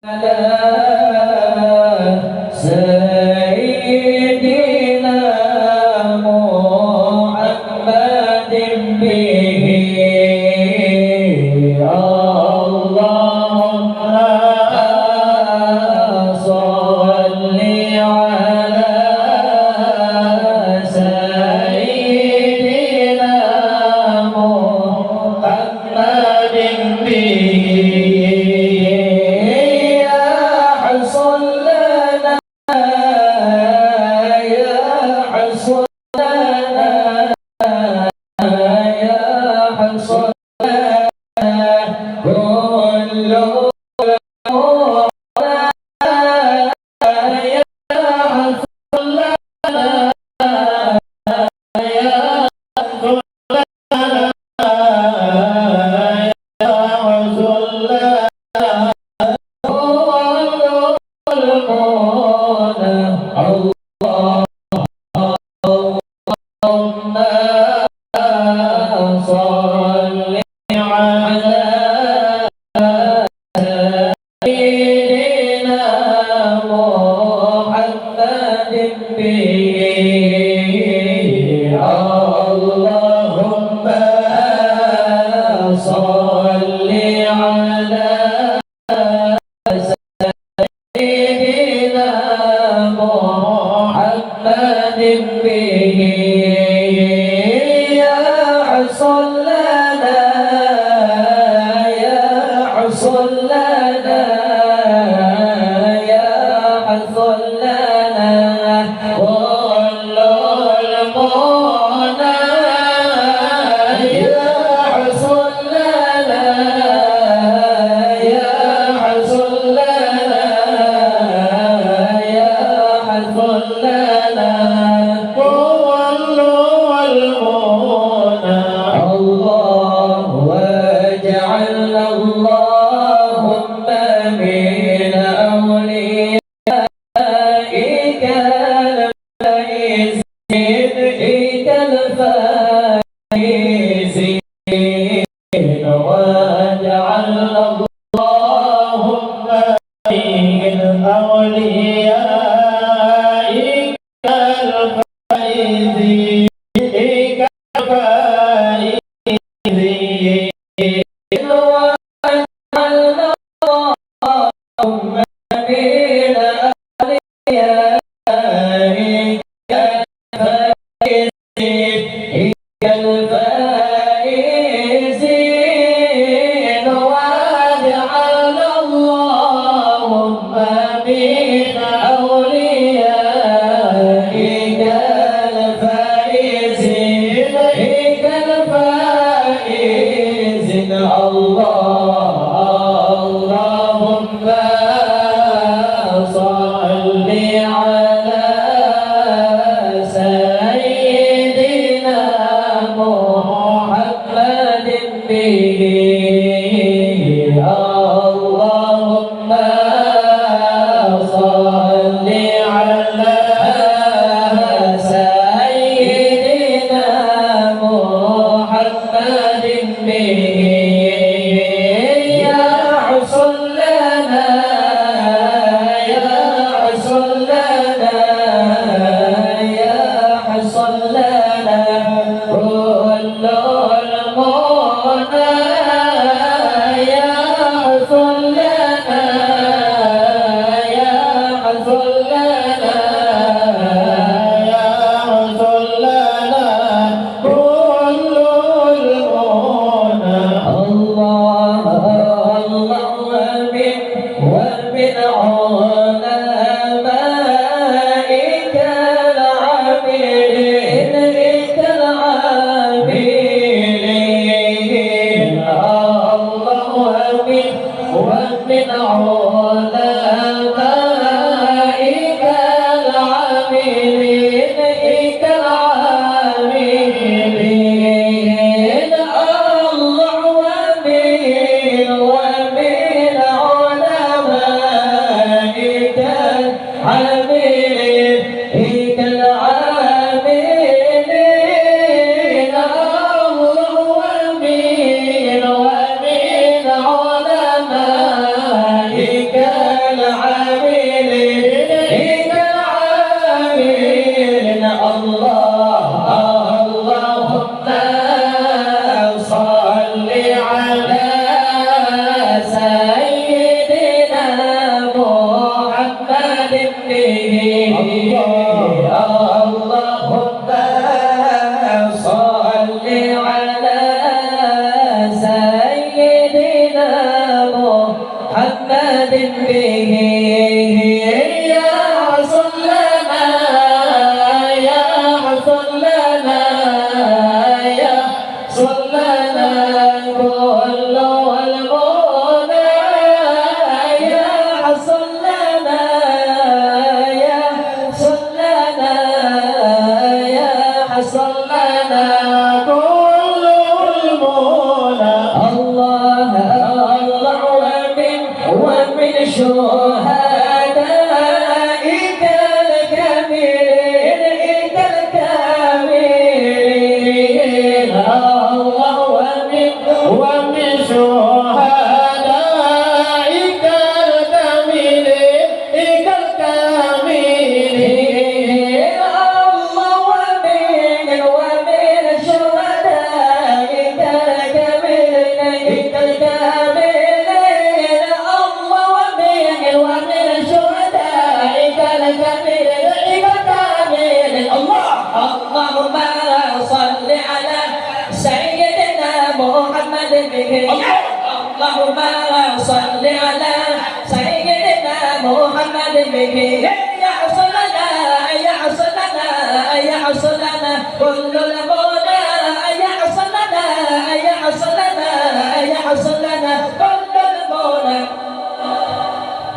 سيدنا محمد به اللهم صل على سيدنا محمد به علمائك العاملين العاملين اللهم صل على سيدنا محمد به اللهم صل على سيدنا محمد به يا صلنا يا صلنا يا صلنا كل المنى يا صلنا يا صلنا يا صلنا كل المنى الله الله ومن شهدائك الكاملين الكاملين الله ومن شهدائك الكاملين الكاملين الله ومن شهدائك الكاملين الكاملين ومن شهدائك الكاملين الكاملين اللهم صل على سيدنا محمد به اللهم صل على سيدنا محمد به